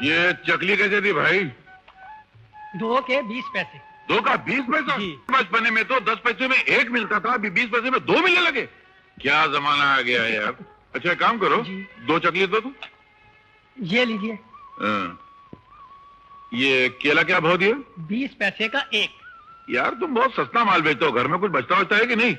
ये चकली कैसे थी भाई? 2 के 20 पैसे। 2 का 20 पैसा? बचपने में तो 10 पैसे में 1 मिलता था, अभी 20 पैसे में 2 मिलने लगे। क्या जमाना आ गया है यार। अच्छा एक काम करो, 2 चकली दो तुम। ये लीजिए। ये केला क्या भाव दिया? 20 पैसे का 1। यार तुम बहुत सस्ता माल बेचते हो, घर में कुछ बचता है कि नहीं?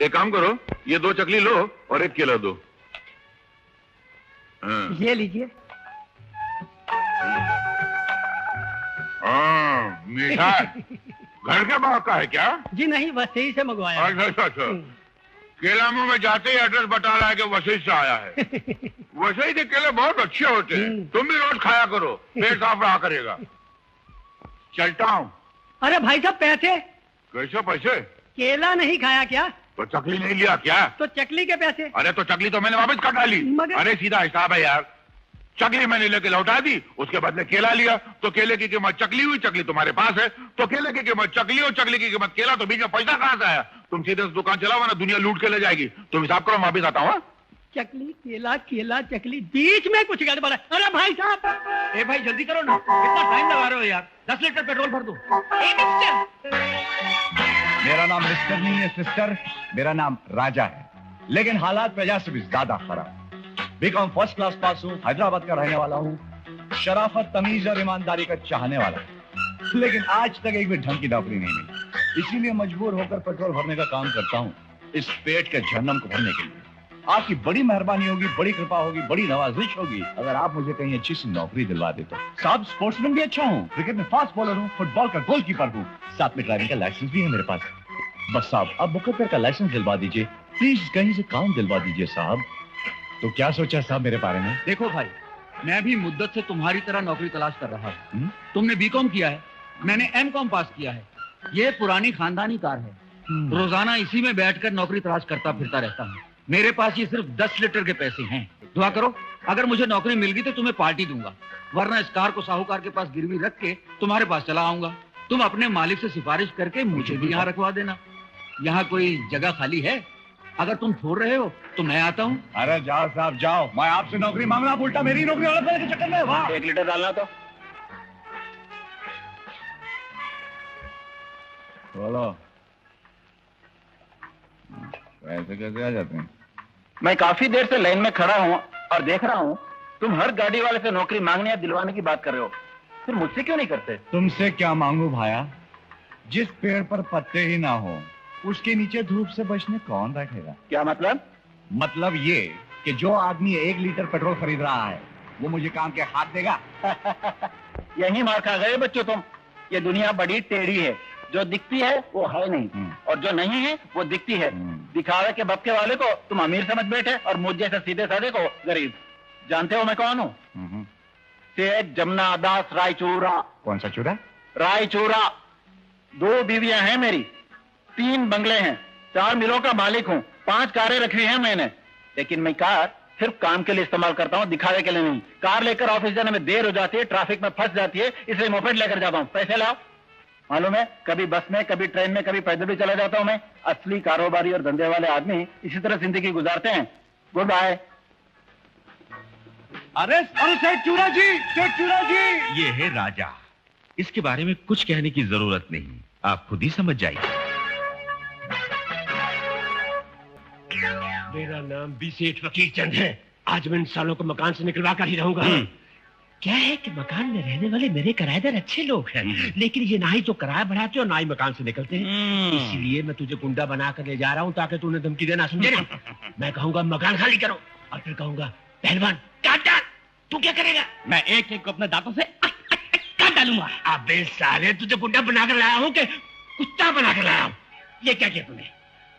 एक काम करो, ये 2 चकली लो और 1 केला दो। ये लीजिए। मीठा है। घर के बाहर का है क्या? जी नहीं, वसई से मंगवाया। अच्छा। केला मुंह में जाते ही एड्रेस बता रहा है कि वसई से आया है। वसई के केले बहुत अच्छे होते हैं, तुम भी रोज खाया करो, पेट साफ रहा करेगा। चलता हूँ। अरे भाई साहब पैसे। कैसे पैसे? केला नहीं खाया क्या? तो चकली नहीं लिया क्या? तो चकली के पैसे। अरे तो चकली तो मैंने वापस कर डाली। अरे सीधा हिसाब है यार, चकली मैंने लेके लौटा दी, उसके बदले केला लिया, तो केले की कीमत चकली हुई, चकली तुम्हारे पास है, तो केले की कीमत चकली और चकली की कीमत केला, तो बीच में पैसा कहां से आया? तुम सीधे दुकान चलाओ ना, दुनिया लूट के ले जाएगी। तुम हिसाब करो, मैं वापिस आता हूँ। चकली केला केला चकली, बीच में कुछ गड़बड़ है। अरे भाई साहब। ए भाई जल्दी करो ना, कितना टाइम लगा रहे हो यार। 10 लीटर पेट्रोल भर दो। मेरा नाम मिस्टर नहीं है सिस्टर, मेरा नाम राजा है, लेकिन हालात प्रजा से भी ज्यादा खराब। बीकॉम फर्स्ट क्लास पास हूँ, हैदराबाद का रहने वाला हूँ, शराफत तमीज और ईमानदारी का चाहने वाला हूँ, लेकिन आज तक एक भी ढंग की नौकरी नहीं मिली, इसीलिए मजबूर होकर पेट्रोल भरने का काम करता हूँ, इस पेट के जहन्नम को भरने के लिए। आपकी बड़ी मेहरबानी होगी, बड़ी कृपा होगी, बड़ी नवाजिश होगी अगर आप मुझे कहीं अच्छी सी नौकरी दिलवा दे तो। साहब स्पोर्ट्समैन भी अच्छा हूँ, क्रिकेट में फास्ट बॉलर हूँ, फुटबॉल का गोलकीपर हूँ, साथ में ड्राइविंग का लाइसेंस भी है मेरे पास। बस साहब आप मुकद्दर का लाइसेंस दिलवा दीजिए प्लीज, कहीं से काम दिलवा दीजिए साहब। तो क्या सोचा साहब मेरे बारे में? देखो भाई, मैं भी मुद्दत से तुम्हारी तरह नौकरी तलाश कर रहा हूँ। तुमने बीकॉम किया है, मैंने एमकॉम पास किया है। ये पुरानी खानदानी कार है, रोजाना इसी में बैठकर नौकरी तलाश करता फिरता रहता हूँ। मेरे पास ये सिर्फ 10 लीटर के पैसे हैं। दुआ करो, अगर मुझे नौकरी मिल गई तो तुम्हें पार्टी दूंगा, वरना इस कार को साहूकार के पास गिरवी रख के तुम्हारे पास चला आऊंगा। तुम अपने मालिक से सिफारिश करके मुझे भी यहाँ रखवा देना। यहाँ कोई जगह खाली है? अगर तुम छोड़ रहे हो तो मैं आता हूँ। अरे जाओ साहब जाओ, मैं आपसे नौकरी मांगना, उल्टा मेरी नौकरी वाला के चक्कर में। वाह, 1 लीटर डालना तो बोलो, पैसे कैसे आ जाते हैं? मैं काफी देर से लाइन में खड़ा हूँ और देख रहा हूँ तुम हर गाड़ी वाले से नौकरी मांगने या दिलवाने की बात कर रहे हो, फिर मुझसे क्यों नहीं करते? तुमसे क्या मांगू भाया? जिस पेड़ पर पत्ते ही ना हो उसके नीचे धूप से बचने कौन बैठेगा? क्या मतलब? मतलब ये कि जो आदमी 1 लीटर पेट्रोल खरीद रहा है वो मुझे काम के हाथ देगा। यही मार खा गए बच्चों तुम। ये दुनिया बड़ी टेढ़ी है, जो दिखती है वो है नहीं और जो नहीं है वो दिखती है। दिखावे के बक्के वाले को तुम अमीर समझ बैठे और मुझ जैसे सीधे साधे को गरीब। जानते हो मैं कौन हूँ? सेठ जमुना दास रायचूरा। कौन सा चूरा? रायचूरा। 2 बीवियां हैं मेरी, 3 बंगले हैं, 4 मिलों का मालिक हूँ, 5 कारें रखी हैं मैंने, लेकिन मैं कार सिर्फ काम के लिए इस्तेमाल करता हूँ, दिखावे के लिए नहीं। कार लेकर ऑफिस जाने में देर हो जाती है, ट्रैफिक में फंस जाती है, इसलिए मोपेड लेकर जाता हूँ। पैसे लाओ। मालूम है, कभी बस में, कभी ट्रेन में, कभी पैदल भी चला जाता हूँ मैं। असली कारोबारी और धंधे वाले आदमी इसी तरह जिंदगी गुजारते हैं। Goodbye. अरे सेठ चूरा जी, सेठ चूरा जी। ये है राजा, इसके बारे में कुछ कहने की जरूरत नहीं, आप खुद ही समझ जाइए। मेरा नाम भी सेठ फकीर चंद है। आज मैं इन सालों को मकान से निकलवा कर ही रहूंगा। क्या है कि मकान में रहने वाले मेरे किराएदार अच्छे लोग हैं, लेकिन ये ना ही तो किराया बढ़ाते और ना ही मकान से निकलते हैं। इसीलिए मैं तुझे गुंडा बना कर ले जा रहा हूँ ताकि तू उन्हें धमकी देना, समझे ना? मैं कहूंगा मकान खाली करो और फिर कहूंगा पहलवान काट डाल। तू क्या करेगा? मैं एक एक को अपने दांतों से काट डालूंगा। अबे साले, तुझे गुंडा बनाकर लाया हूँ कि कुत्ता बनाकर लाया हूँ? ये क्या किया तूने?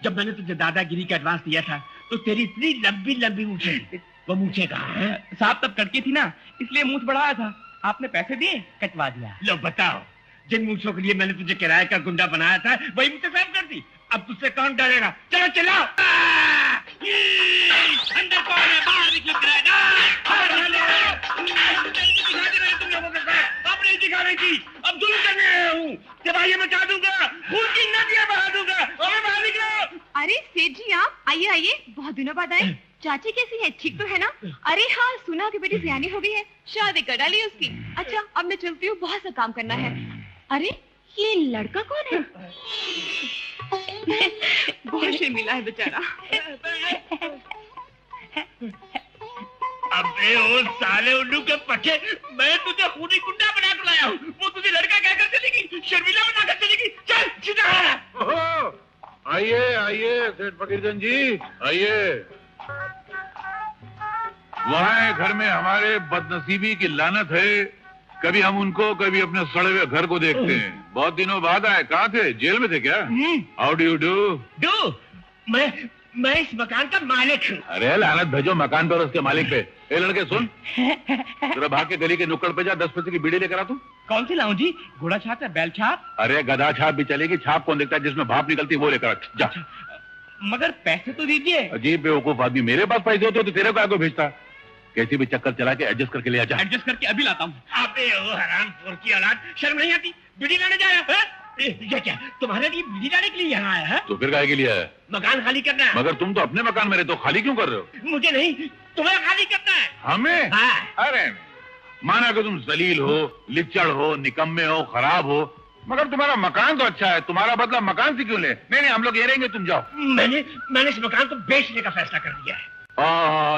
जब मैंने तुझे दादागिरी का एडवांस दिया था तो तेरी इतनी लंबी लंबी मूछें, वो मूछें कहाँ हैं? साहब तब कटकी थी ना, इसलिए मूछ बढ़ाया था। आपने पैसे दिए, कटवा दिया। लो बताओ, जिन मूछों के लिए मैंने तुझे किराए का गुंडा बनाया था वही मुझसे साफ कर दी। अब तुझसे कौन डरेगा? चलो चिल्लाओ। अंदर कौन है? बाहर निकलो किराएदार। तुम लोगों के साथ अब नहीं दिखा रही थी, अब दूर करने आया हूँ। तिवाहियां मचा दूंगा, खून की नदियां बहा दूंगा। और बाहर निकलो। अरे सेठ जी आप आइए आइए, बहुत दिनों बाद आए। चाची कैसी है, ठीक तो है ना? अरे हाँ, सुना कि बेटी सियानी हो गई है, शादी कर डाली उसकी। अच्छा अब मैं चलती हूँ, बहुत सा काम करना है। अरे ये लड़का कौन है? बहुत शर्मिला है बेचारा। अबे ओ साले उल्लू के पट्टे, मैं तुझे खूनी गुंडा बना कर लाया हूँ, वो तुझे लड़का कहकर चलेगी, शर्मिला बनाकर चलेगी। चल सीधा। आइए आइए सेठ फकीरचंद जी, आइए। वहाँ घर में हमारे बदनसीबी की लानत है, कभी हम उनको कभी अपने सड़े हुए घर को देखते हैं। बहुत दिनों बाद आए, कहाँ थे, जेल में थे क्या? How do you do? मैं इस मकान का मालिक हूँ। अरे लानत भेजो मकान पे और उसके मालिक पे। ए लड़के सुन, तेरा भाग के गली के नुक्कड़ पे जा, 10 पैसे की बीड़ी लेकर आ तू। कौन सी लाऊं जी? घोड़ा छाप या बैल छाप? अरे गधा छाप भी चलेगी, छाप कौन देखता है, जिसमें भाप निकलती है वो लेकर आ, जा। मगर पैसे तो दीजिए। अजीब बेवकूफ आदमी, मेरे पास पैसे होते तो तेरे को आगे भेजता। कैसी भी चक्कर चला के एडजस्ट करके ले आ जा। एडजस्ट करके अभी लाता हूँ। अबे ओ हरामखोर की औलाद, शर्म नहीं आती? बीड़ी लाने जा रहा है? ये क्या तुम्हारे लिए बीड़ी लाने के लिए यहाँ आया है? तो फिर काहे के लिए आया? मकान खाली करना है। मगर तुम तो अपने मकान में रहते हो, खाली क्यों कर रहे हो? मुझे नहीं, तुम्हें खाली करना है। हमें? हाँ। अरे माना कि तुम जलील हो, लिच्चड़ हो, निकम्मे हो, खराब हो, मगर तुम्हारा मकान तो अच्छा है, तुम्हारा बदला मकान से क्यों ले? नहीं हम लोग ये रहेंगे, तुम जाओ। मैंने इस मकान को बेचने का फैसला कर दिया है।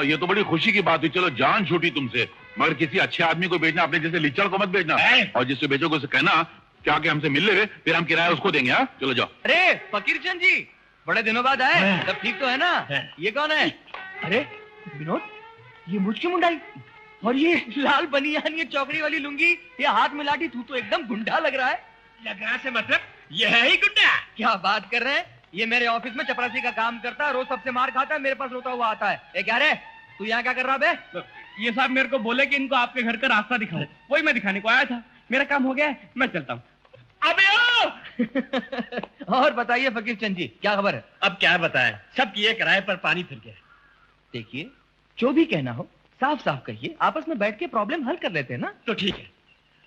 ये तो बड़ी खुशी की बात हुई, चलो जान छूटी तुमसे, मगर किसी अच्छे आदमी को बेचना, अपने जैसे लिच्चड़ को मत बेचना। और जिससे बेचोगे उसे कहना क्या कि हमसे मिल ले, फिर हम किराया उसको देंगे। हाँ चलो जाओ। अरे फकीरचंद जी, बड़े दिनों बाद आए, सब ठीक तो है ना? ये कौन है? अरे विनोद, ये मुझकी मुंडाई और ये लाल बनियान, ये चौकड़ी वाली लुंगी, ये हाथ में लाठी, तू तो एकदम गुंडा लग रहा है। लग रहा से मतलब ये है ही गुंडा? क्या बात कर रहे हैं? ये मेरे ऑफिस में चपरासी का काम करता है, रोज सबसे मार खाता है, मेरे पास रोता हुआ आता है। ए क्या रे, तू यहाँ क्या कर रहा बे? ये साहब मेरे को बोले कि इनको आपके घर का रास्ता दिखाओ, वही मैं दिखाने को आया था। मेरा काम हो गया है, मैं चलता हूँ। अबे ओ! और बताइए फकीरचंद जी, क्या खबर है? अब क्या बताएं, सब किए किराए पर पानी फिर गया। देखिए, जो भी कहना हो साफ साफ कहिए, आपस में बैठ के प्रॉब्लम हल कर लेते हैं ना। तो ठीक है,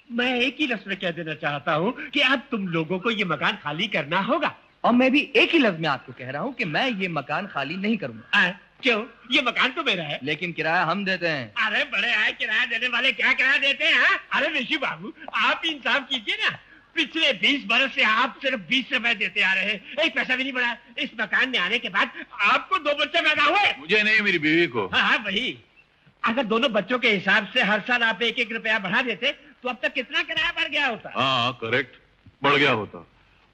मैं एक ही लफ्ज में कह देना चाहता हूँ कि अब तुम लोगों को ये मकान खाली करना होगा। और मैं भी एक ही लफ्ज में आपको कह रहा हूँ कि मैं ये मकान खाली नहीं करूंगा। क्यों? ये मकान तो मेरा है। लेकिन किराया हम देते हैं। अरे बड़े आए किराया देने वाले, क्या किराया देते हैं? अरे ऋषि बाबू, आप इंसाफ कीजिए ना, पिछले 20 बरस से आप सिर्फ 20 रुपए देते आ रहे हैं, एक पैसा भी नहीं बढ़ा। इस मकान में आने के बाद आपको 2 बच्चे पैदा हुए। मुझे नहीं, मेरी बीवी को। हाँ वही, अगर दोनों बच्चों के हिसाब से हर साल आप 1-1 रुपया बढ़ा देते तो अब तक कितना किराया बढ़ गया होता? हाँ करेक्ट, बढ़ गया होता।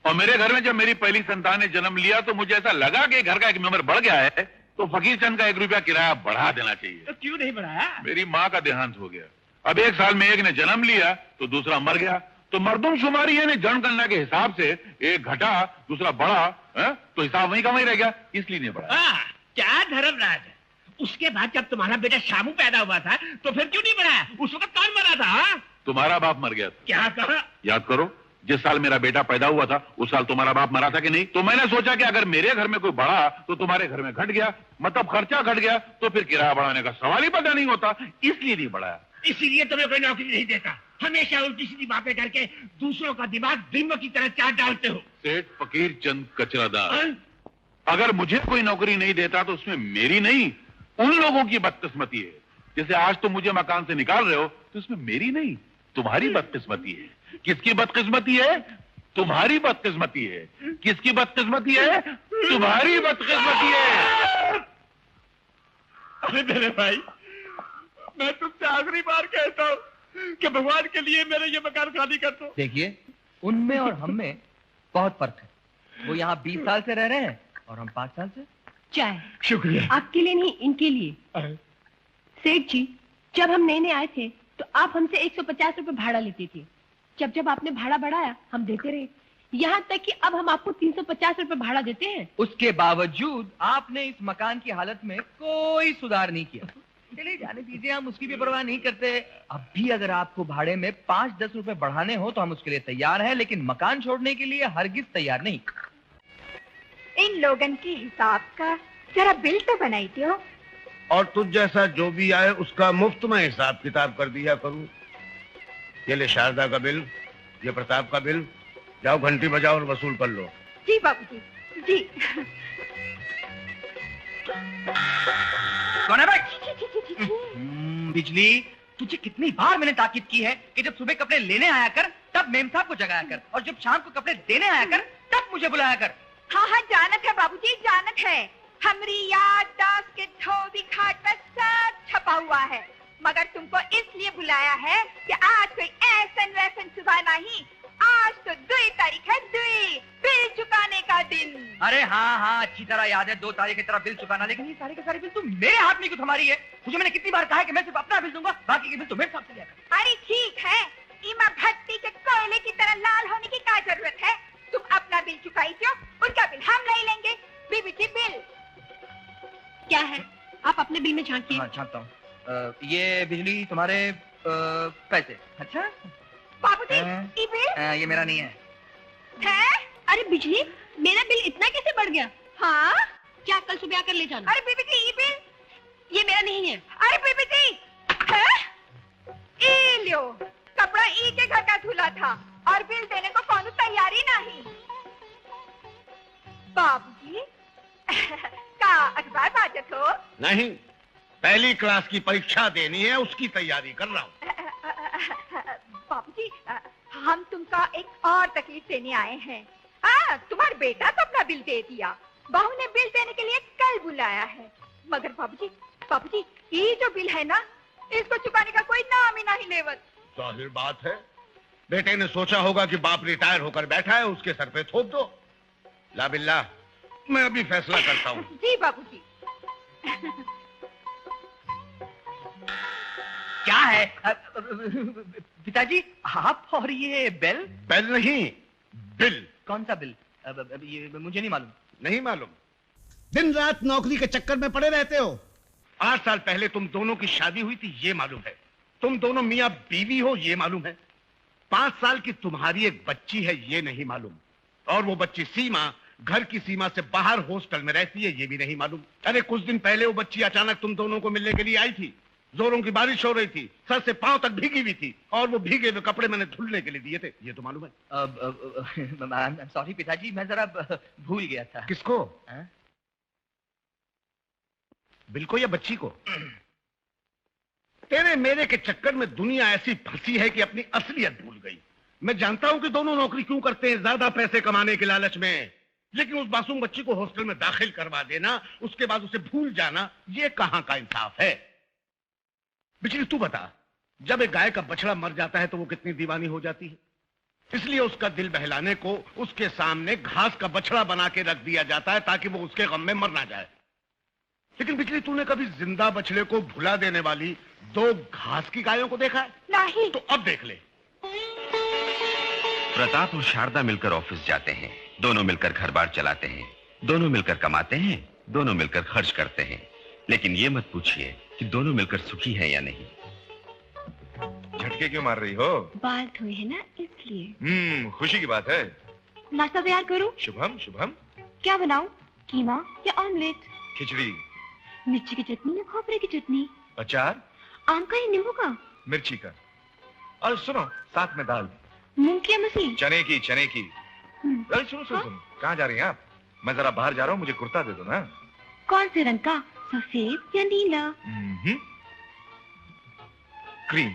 और मेरे घर में जब मेरी पहली संतान ने जन्म लिया तो मुझे ऐसा लगा कि घर का एक मेंबर बढ़ गया है, तो फकीरचंद का 1 रुपया किराया बढ़ा देना चाहिए। तो क्यों नहीं बढ़ाया? मेरी माँ का देहांत हो गया, अब 1 साल में एक ने जन्म लिया तो दूसरा मर गया, तो मर्दमशुमारी यानी जनगणना के हिसाब से एक घटा दूसरा बढ़ा, तो हिसाब वही का वही रह गया, इसलिए नहीं बढ़ा। क्या धर्मराज है? उसके बाद जब तुम्हारा बेटा शामू पैदा हुआ था तो फिर क्यों नहीं बढ़ाया? उस वक्त कौन मरा था? तुम्हारा बाप मर गया था। क्या कहा? याद करो, जिस साल मेरा बेटा पैदा हुआ था उस साल तुम्हारा बाप मरा था कि नहीं? तो मैंने सोचा कि अगर मेरे घर में कोई बढ़ा तो तुम्हारे घर में घट गया, मतलब खर्चा घट गया, तो फिर किराया बढ़ाने का सवाल ही पैदा नहीं होता, इसलिए नहीं बढ़ाया। इसीलिए तुम्हें कोई नौकरी नहीं देता, हमेशा उल्टी सीधी बातें करके दूसरों का दिमाग दीमक की तरह चाट डालते हो। सेठ फकीरचंद कचरादार, अगर मुझे कोई नौकरी नहीं देता तो उसमें मेरी नहीं, उन लोगों की बदकिस्मती है। जैसे आज तुम मुझे मकान से निकाल रहे हो तो इसमें मेरी नहीं, तुम्हारी बदकिस्मती है। किसकी बदकिस्मती है? तुम्हारी बदकिस्मती है। किसकी बदकिस्मती है? तुम्हारी बदकिस्मती है। अरे मेरे भाई, मैं तुमसे आखिरी बार कहता हूँ कि भगवान के लिए मेरे ये मकान खाली कर दो। देखिए, उनमें और हम में बहुत फर्क है। वो यहाँ 20 साल से रह रहे हैं और हम 5 साल से। चाय। शुक्रिया। आपके लिए नहीं, इनके लिए। सेठ जी, जब हम नए आए थे तो आप हमसे 150 रुपए भाड़ा लेते थे। जब जब आपने भाड़ा बढ़ाया हम देते रहे, यहाँ तक कि अब हम आपको 350 रुपए भाड़ा देते हैं। उसके बावजूद आपने इस मकान की हालत में कोई सुधार नहीं किया। चलिए जाने दीजिए, हम उसकी भी परवाह नहीं करते। अब भी अगर आपको भाड़े में 5-10 रुपए बढ़ाने हो तो हम उसके लिए तैयार हैं, लेकिन मकान छोड़ने के लिए हरगिज तैयार नहीं। इन लोगन के हिसाब का जरा बिल तो बनाई दो। और तुझ जैसा जो भी आए उसका मुफ्त में हिसाब किताब कर दिया करूं। ये ले शारदा का बिल, ये प्रताप का बिल, जाओ घंटी बजाओ और वसूल कर लो। जी बाबूजी, जी। कौन है भाई? बिजली, तुझे कितनी बार मैंने ताकीद की है कि जब सुबह कपड़े लेने आया कर तब मेम साहब को जगाया कर, और जब शाम को कपड़े देने आया कर तब मुझे बुलाया कर। हाँ हाँ जानत है बाबूजी, जानत है। हमारी याददाश्त के धोबी खाट पर सब छपा हुआ है, मगर तुमको इसलिए बुलाया है कि आज कोई ऐसन वैसन सुबह नहीं, आज तो 2 तारीख है, 2 बिल चुकाने का दिन। अरे हाँ हाँ, अच्छी तरह याद है, 2 तारीख की तरह बिल चुकाना, लेकिन ये सारे के सारे बिल तुम मेरे हाथ में क्यों तुम्हारी है? तुझे मैंने कितनी बार कहा है कि मैं सिर्फ अपना बिल दूंगा, बाकी के बिल तो मेरे साथ से लिया कर। अरे ठीक है, इमा भट्टी के कोयले की तरह लाल होने की क्या जरूरत है? तुम अपना बिल चुकाई क्यों? उनका बिल हम ले लेंगे। बीबी जी बिल क्या है? आप अपने बिल में झांकिए। हाँ झांकता हूँ। ये बिजली तुम्हारे पैसे। अच्छा बाबूजी, ये बिल ये मेरा नहीं है। अरे बिजली, मेरा बिल इतना कैसे बढ़ गया? हाँ, क्या कल सुबह आकर ले जाना? अरे बीबी जी, ये बिल ये मेरा नहीं है। अरे बीबी जी, ये लो, कपड़ा ई के घर का धुला था और बिल देने को कौन तैयारी नहीं। बाबूजी का अखबार बाजत हो? नहीं, पहली क्लास की परीक्षा देनी है, उसकी तैयारी कर रहा हूँ। बाबूजी, हम तुमका एक और तकलीफ देने आए हैं। तुम्हारा बेटा तो अपना बिल दे दिया, बहू ने बिल देने के लिए कल बुलाया है, मगर बाबूजी ये जो बिल है ना, इसको चुकाने का कोई नाम ही नहीं लेवत। जाहिर बात है, बेटे ने सोचा होगा कि बाप रिटायर होकर बैठा है, उसके सर पे थोप दो। ला बिल्ला, मैं अभी फैसला करता हूँ। जी बाबूजी। क्या है पिताजी, आप और ये बेल? बेल नहीं, बिल। कौन सा बिल? ये मुझे नहीं मालूम। नहीं मालूम? दिन रात नौकरी के चक्कर में पड़े रहते हो। 8 साल पहले तुम दोनों की शादी हुई थी, ये मालूम है। तुम दोनों मियां बीवी हो, ये मालूम है। 5 साल की तुम्हारी एक बच्ची है, ये नहीं मालूम। और वो बच्ची सीमा घर की सीमा से बाहर हॉस्टल में रहती है, ये भी नहीं मालूम। अरे कुछ दिन पहले वो बच्ची अचानक तुम दोनों को मिलने के लिए आई थी। जोरों की बारिश हो रही थी, सर से पांव तक भीगी हुई थी, और वो भीगे हुए कपड़े मैंने धुलने के लिए दिए थे, ये तो मालूम है। सॉरी पिताजी, मैं जरा भूल गया था। किसको? बिल को या बच्ची को? तेरे मेरे के चक्कर में दुनिया ऐसी फंसी है कि अपनी असलियत भूल गई। मैं जानता हूं कि दोनों नौकरी क्यों करते हैं, ज्यादा पैसे कमाने के लालच में, लेकिन उस मासूम बच्ची को हॉस्टल में दाखिल करवा देना, उसके बाद उसे भूल जाना, ये कहां का इंसाफ है? बिजली तू बता, जब एक गाय का बछड़ा मर जाता है तो वो कितनी दीवानी हो जाती है, इसलिए उसका दिल बहलाने को उसके सामने घास का बछड़ा बना के रख दिया जाता है ताकि वो उसके गम में मर ना जाए। लेकिन बिजली, तूने कभी जिंदा बछड़े को भुला देने वाली 2 घास की गायों को देखा है? नहीं। तो अब देख ले। प्रताप और शारदा मिलकर ऑफिस जाते हैं, दोनों मिलकर घर बार चलाते हैं, दोनों मिलकर कमाते हैं, दोनों मिलकर खर्च करते हैं, लेकिन ये मत पूछिए कि दोनों मिलकर सुखी हैं या नहीं। झटके क्यों मार रही हो? बाल धोए है ना, इसलिए। खुशी की बात है। नाश्ता तैयार करूं? शुभम शुभम। क्या बनाऊं? कीमा या ऑमलेट? खिचड़ी। मिर्ची की चटनी या खोपरे की चटनी? अचार। आम का या नींबू का? मिर्ची का। और सुनो, साथ में दाल। मूंग की या मसूर? चने की, चने की। अरे सुनो सुनो सुनो, कहाँ जा रही हैं आप? मैं जरा बाहर जा रहा हूँ, मुझे कुर्ता दे दो ना। कौन से रंग का? सफेद या नीला? क्रीम।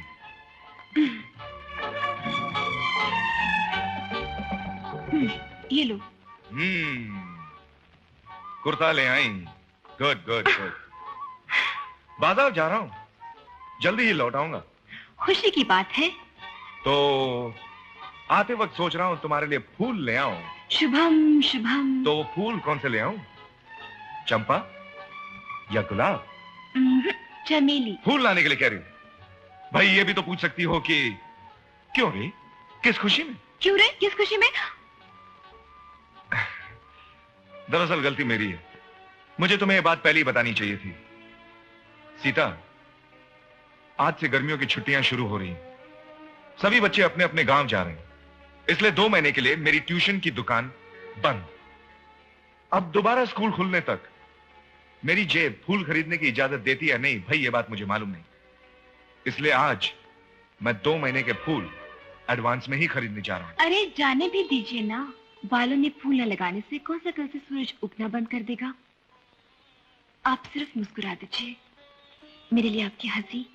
ये लो। कुर्ता ले आई। Good good good. बाजार जा रहा हूँ, जल्दी ही लौट आऊंगा। खुशी की बात है। तो आते वक्त सोच रहा हूँ तुम्हारे लिए फूल ले आऊं। शुभम शुभम। तो फूल कौन से ले आऊं? चंपा या गुलाब? चमेली। फूल लाने के लिए कह रही हूँ। भाई ये भी तो पूछ सकती हो कि क्यों रे, किस खुशी में? क्यों रे, किस खुशी में? दरअसल गलती मेरी है, मुझे तुम्हें ये बात पहले ही बतानी चाहिए थी। सीता, आज से गर्मियों की छुट्टियां शुरू हो रही हैं। सभी बच्चे अपने अपने गांव जा रहे हैं, इसलिए 2 महीने के लिए मेरी ट्यूशन की दुकान बंद। अब दोबारा स्कूल खुलने तक मेरी जेब फूल खरीदने की इजाजत देती है नहीं, भाई ये बात मुझे मालूम नहीं। इसलिए आज मैं 2 महीने के फूल एडवांस में ही खरीदने जा रहा हूं। अरे जाने भी दीजिए ना, बालों में फूल न लगाने से कौन सा कल से सूरज उगना बंद कर देगा? आप सिर्फ मुस्कुरा दीजिए, मेरे लिए आपकी हंसी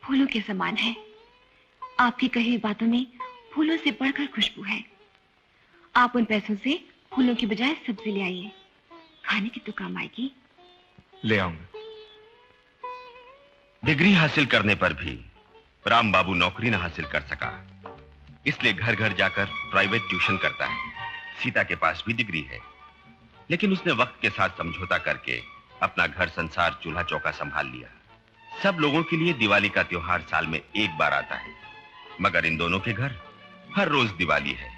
फूलों के समान है। आपकी कही हुई बातों में फूलों से बढ़कर खुशबू है। आप उन पैसों से फूलों की बजाय सब्जी ले आइए, खाने की तो काम आएगी। ले आऊंगा। डिग्री हासिल करने पर भी राम बाबू नौकरी न हासिल कर सका, इसलिए घर घर जाकर प्राइवेट ट्यूशन करता है। सीता के पास भी डिग्री है, लेकिन उसने वक्त के साथ समझौता करके अपना घर संसार चूल्हा चौका संभाल लिया। सब लोगों के लिए दिवाली का त्योहार साल में एक बार आता है, मगर इन दोनों के घर हर रोज दिवाली है।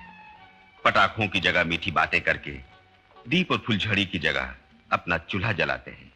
पटाखों की जगह मीठी बातें करके, दीप और फुलझड़ी की जगह अपना चूल्हा जलाते हैं।